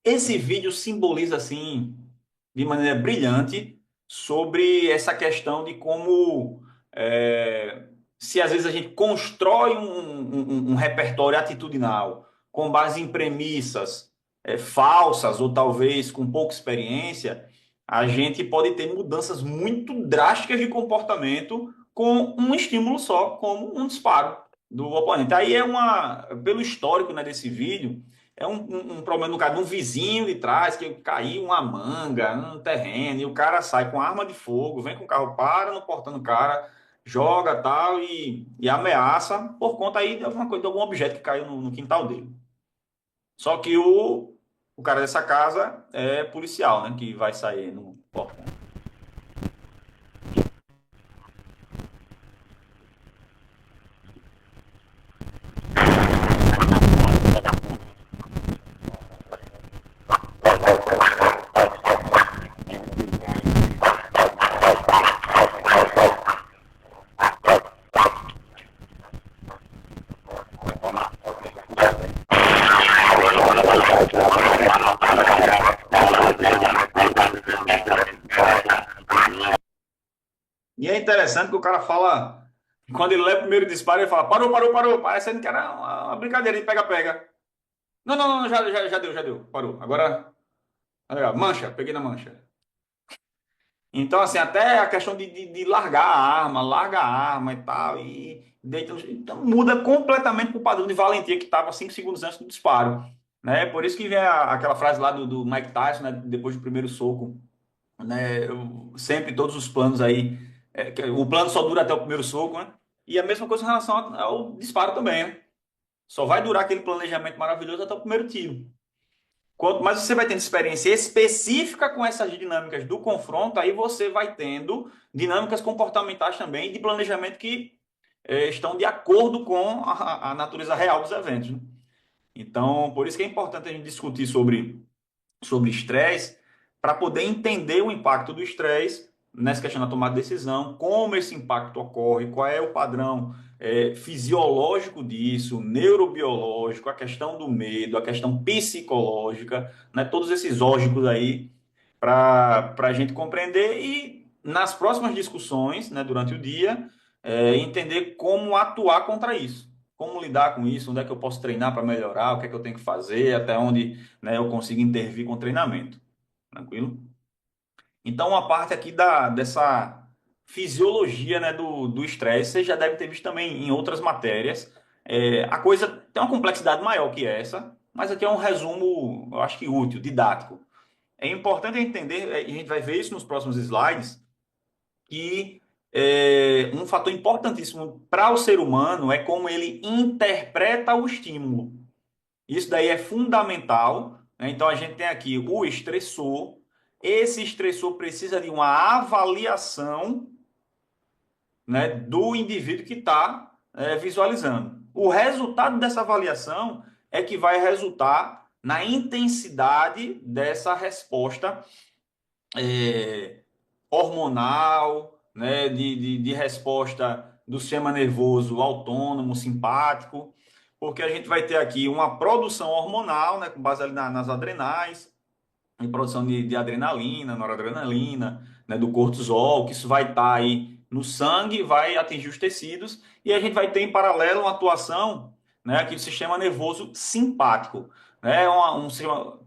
Esse vídeo simboliza, assim, de maneira brilhante, sobre essa questão de como, se às vezes a gente constrói um repertório atitudinal com base em premissas, falsas ou talvez com pouca experiência, a gente pode ter mudanças muito drásticas de comportamento com um estímulo só, como um disparo do oponente. Aí pelo histórico, né, desse vídeo, um problema no caso de um vizinho de trás que caiu uma manga, um terreno, e o cara sai com arma de fogo, vem com o carro, para no portão do cara, joga tal e ameaça por conta aí de alguma coisa, de algum objeto que caiu no quintal dele. Só que o cara dessa casa é policial, né? Que vai sair no portão. E é interessante que o cara fala, quando ele leva o primeiro disparo, ele fala: parou, parou, parou, parecendo que era uma brincadeira de pega-pega. Não, não, não, já deu, parou. Agora, legal, mancha, peguei na mancha. Então, assim, até a questão de larga a arma e tal, e deita, então, muda completamente o padrão de valentia que estava 5 segundos antes do disparo. Né? Por isso que vem aquela frase lá do Mike Tyson, né? Depois do primeiro soco, né? Sempre todos os planos aí, o plano só dura até o primeiro soco, né? E a mesma coisa em relação ao disparo também, né? Só vai durar aquele planejamento maravilhoso até o primeiro tiro. Quanto mais você vai tendo experiência específica com essas dinâmicas do confronto, aí você vai tendo dinâmicas comportamentais também de planejamento que estão de acordo com a natureza real dos eventos. Né? Então, por isso que é importante a gente discutir sobre estresse, para poder entender o impacto do estresse nessa questão da tomada de decisão, como esse impacto ocorre, qual é o padrão fisiológico disso, neurobiológico, a questão do medo, a questão psicológica, né, todos esses ógicos aí para a gente compreender e nas próximas discussões, né, durante o dia, entender como atuar contra isso. Como lidar com isso, onde é que eu posso treinar para melhorar, o que é que eu tenho que fazer, até onde, né, eu consigo intervir com treinamento. Tranquilo? Então, uma parte aqui dessa fisiologia, né, do estresse, você já deve ter visto também em outras matérias. A coisa tem uma complexidade maior que essa, mas aqui é um resumo, eu acho que útil, didático. É importante entender, e a gente vai ver isso nos próximos slides, que um fator importantíssimo para o ser humano é como ele interpreta o estímulo. Isso daí é fundamental, né? Então a gente tem aqui o estressor. Esse estressor precisa de uma avaliação, né, do indivíduo que está visualizando. O resultado dessa avaliação é que vai resultar na intensidade dessa resposta é, hormonal, né, de resposta do sistema nervoso autônomo, simpático, porque a gente vai ter aqui uma produção hormonal, né, com base ali nas adrenais, em produção de adrenalina, noradrenalina, né, do cortisol, que isso vai estar aí no sangue, vai atingir os tecidos, e a gente vai ter em paralelo uma atuação, né, aqui do sistema nervoso simpático. Né,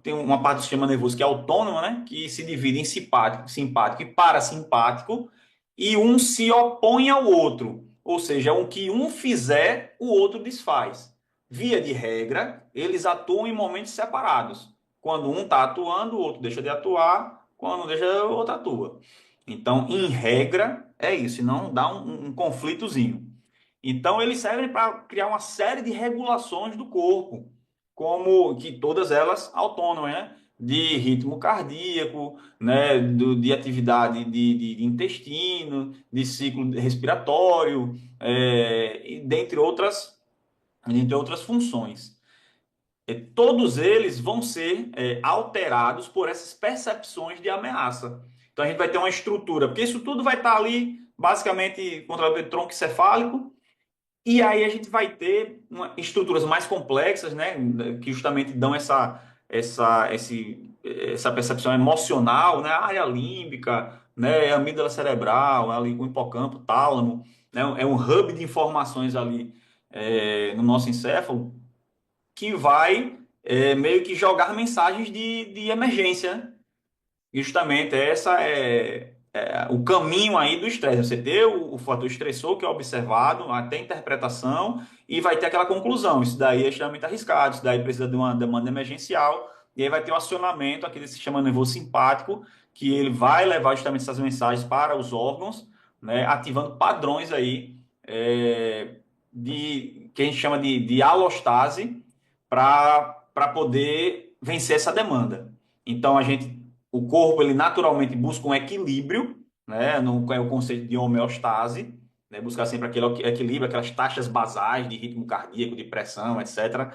tem uma parte do sistema nervoso que é autônoma, né, que se divide em simpático e parasimpático, e um se opõe ao outro, ou seja, o que um fizer, o outro desfaz. Via de regra, eles atuam em momentos separados. Quando um está atuando, o outro deixa de atuar. Quando deixa, o outro atua. Então, em regra, é isso. E não dá um conflitozinho. Então, eles servem para criar uma série de regulações do corpo, como que todas elas autônomas, né? De ritmo cardíaco, né? De atividade de intestino, de ciclo respiratório, e dentre outras funções. Todos eles vão ser alterados por essas percepções de ameaça. Então a gente vai ter uma estrutura, porque isso tudo vai estar ali basicamente controlado pelo tronco encefálico, e aí a gente vai ter estruturas mais complexas, né, que justamente dão essa percepção emocional, né? A área límbica, né? A amígdala cerebral, ali, o hipocampo, tálamo, né? É um hub de informações ali no nosso encéfalo que vai meio que jogar mensagens de emergência, né? Justamente, essa é o caminho aí do estresse. Você ter o fator estressor que é observado, até a interpretação, e vai ter aquela conclusão. Isso daí é extremamente arriscado, isso daí precisa de uma demanda emergencial, e aí vai ter o acionamento, aquele que se chama nervoso simpático, que ele vai levar justamente essas mensagens para os órgãos, né, ativando padrões aí que a gente chama de alostase para poder vencer essa demanda. Então o corpo ele naturalmente busca um equilíbrio, né? No, é o conceito de homeostase, né? Buscar sempre aquele equilíbrio, aquelas taxas basais de ritmo cardíaco, de pressão, etc.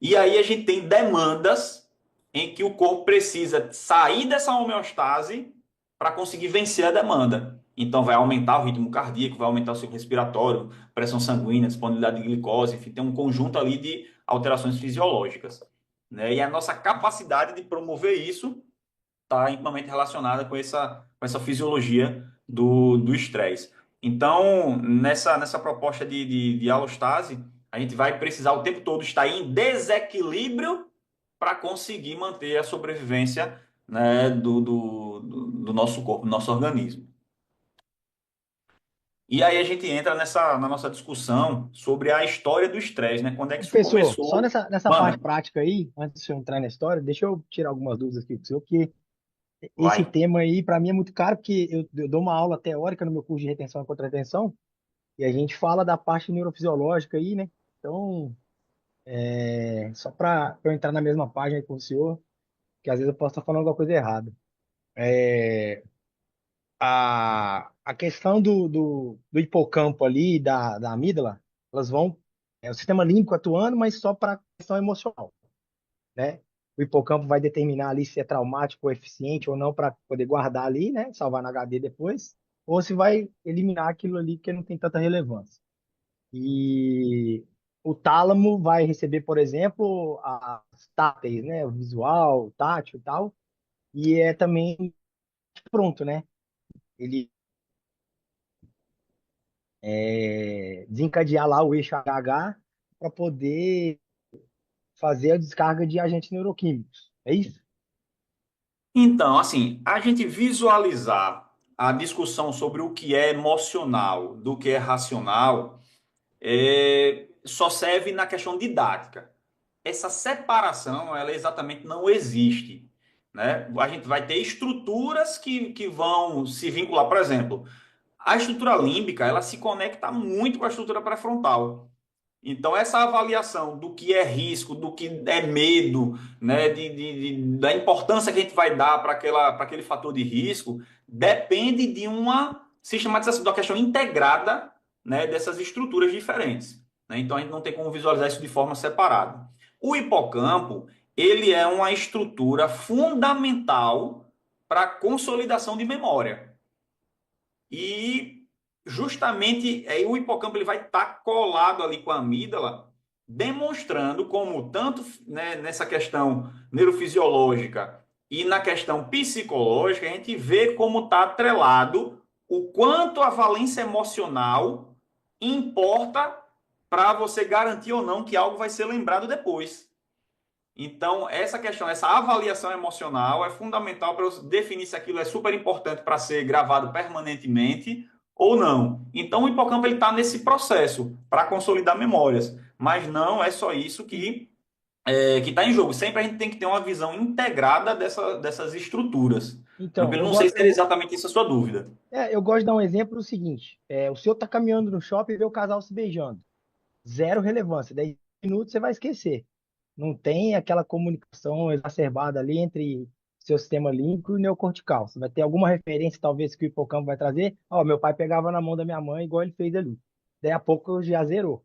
E aí a gente tem demandas em que o corpo precisa sair dessa homeostase para conseguir vencer a demanda. Então vai aumentar o ritmo cardíaco, vai aumentar o ciclo respiratório, pressão sanguínea, disponibilidade de glicose, enfim, tem um conjunto ali de alterações fisiológicas, né? E a nossa capacidade de promover isso está intimamente relacionada com essa fisiologia do estresse. Então, nessa proposta de alostase, a gente vai precisar o tempo todo estar em desequilíbrio para conseguir manter a sobrevivência, né, do nosso corpo, do nosso organismo. E aí a gente entra na nossa discussão sobre a história do estresse, né? Quando é que isso Professor, só começou? nessa parte Manda, prática aí, antes de eu entrar na história, deixa eu tirar algumas dúvidas aqui com o senhor, porque esse vai. tema aí, para mim, é muito caro, porque eu dou uma aula teórica no meu curso de retenção e contra-retenção, e a gente fala da parte neurofisiológica aí, né? Então, só para eu entrar na mesma página aí com o senhor, que às vezes eu posso estar falando alguma coisa errada. É, a questão do hipocampo ali, da amígdala, elas vão. É o sistema límbico atuando, mas só para a questão emocional, né? O hipocampo vai determinar ali se é traumático ou eficiente ou não para poder guardar ali, né? Salvar no HD depois, ou se vai eliminar aquilo ali que não tem tanta relevância. E o tálamo vai receber, por exemplo, as táteis, né? O visual, o tátil e tal, e é também pronto, né? Ele desencadear lá o eixo HH para poder fazer a descarga de agentes neuroquímicos. É isso? Então, assim, a gente visualizar a discussão sobre o que é emocional do que é racional só serve na questão didática. Essa separação, ela exatamente não existe, né? A gente vai ter estruturas que vão se vincular, por exemplo, a estrutura límbica, ela se conecta muito com a estrutura pré-frontal. Então, essa avaliação do que é risco, do que é medo, né, da importância que a gente vai dar para aquele fator de risco, depende de uma sistematização, da questão integrada, né, dessas estruturas diferentes, né? Então, a gente não tem como visualizar isso de forma separada. O hipocampo, ele é uma estrutura fundamental para a consolidação de memória. E justamente o hipocampo ele vai estar colado ali com a amígdala, demonstrando como tanto, né, nessa questão neurofisiológica e na questão psicológica, a gente vê como está atrelado o quanto a valência emocional importa para você garantir ou não que algo vai ser lembrado depois. Então, essa questão, essa avaliação emocional é fundamental para eu definir se aquilo é super importante para ser gravado permanentemente ou não. Então, o hipocampo ele está nesse processo para consolidar memórias, mas não é só isso que está em jogo. Sempre a gente tem que ter uma visão integrada dessas estruturas. Então, Tranquilo? Não sei se era exatamente isso a sua dúvida. eu gosto de dar um exemplo do seguinte: o senhor está caminhando no shopping e vê o casal se beijando. Zero relevância. 10 minutos você vai esquecer. Não tem aquela comunicação exacerbada ali entre seu sistema límbico e neocortical. Você vai ter alguma referência, talvez, que o hipocampo vai trazer. Ó, meu pai pegava na mão da minha mãe, igual ele fez ali. Daí a pouco já zerou.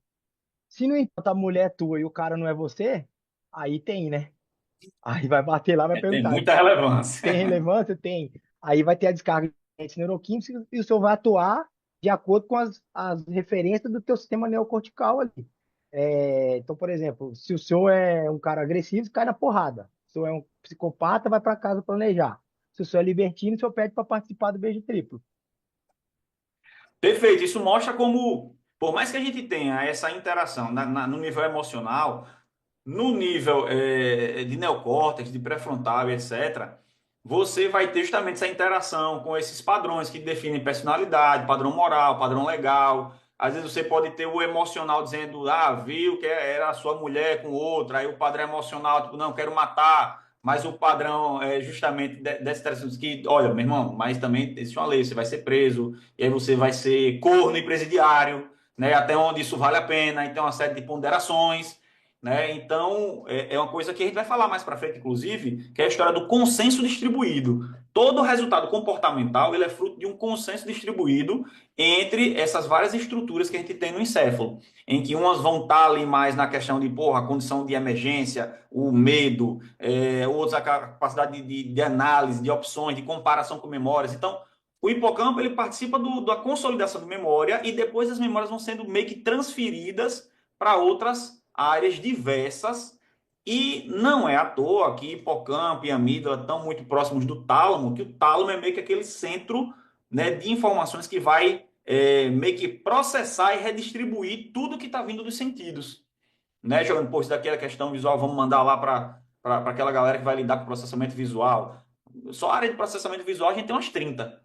Se, no entanto, a mulher é tua e o cara não é você, aí tem, né? Aí vai bater lá, vai Tem perguntar: muita tem relevância. relevância? Tem. Aí vai ter a descarga de agentes neuroquímicos e o senhor vai atuar de acordo com as referências do teu sistema neocortical ali. Então, por exemplo, se o senhor é um cara agressivo, cai na porrada. Se o senhor é um psicopata, vai para casa planejar. Se o senhor é libertino, o senhor pede para participar do beijo triplo. Perfeito, isso mostra como, por mais que a gente tenha essa interação no nível emocional, no nível de neocórtex, de pré-frontal, e etc., você vai ter justamente essa interação com esses padrões que definem personalidade, padrão moral, padrão legal. Às vezes você pode ter o emocional dizendo, ah, viu que era a sua mulher com outra, aí o padrão emocional, tipo, não, quero matar. Mas o padrão é justamente dessa interação que, olha, meu irmão, mas também existe uma lei, você vai ser preso, e aí você vai ser corno e presidiário, né? Até onde isso vale a pena, então uma série de ponderações, né? Então, é uma coisa que a gente vai falar mais para frente, inclusive, que é a história do consenso distribuído. Todo resultado comportamental ele é fruto de um consenso distribuído entre essas várias estruturas que a gente tem no encéfalo, em que umas vão estar ali mais na questão de, porra, a condição de emergência, o medo, outros a capacidade de análise, de opções, de comparação com memórias. Então, o hipocampo ele participa da consolidação de memória e depois as memórias vão sendo meio que transferidas para outras áreas diversas. E não é à toa que hipocampo e amígdala estão muito próximos do tálamo, que o tálamo é meio que aquele centro, né, de informações que vai meio que processar e redistribuir tudo que está vindo dos sentidos. Né, jogando, pô, isso daqui é a questão visual, vamos mandar lá para aquela galera que vai lidar com processamento visual. Só a área de processamento visual a gente tem umas 30.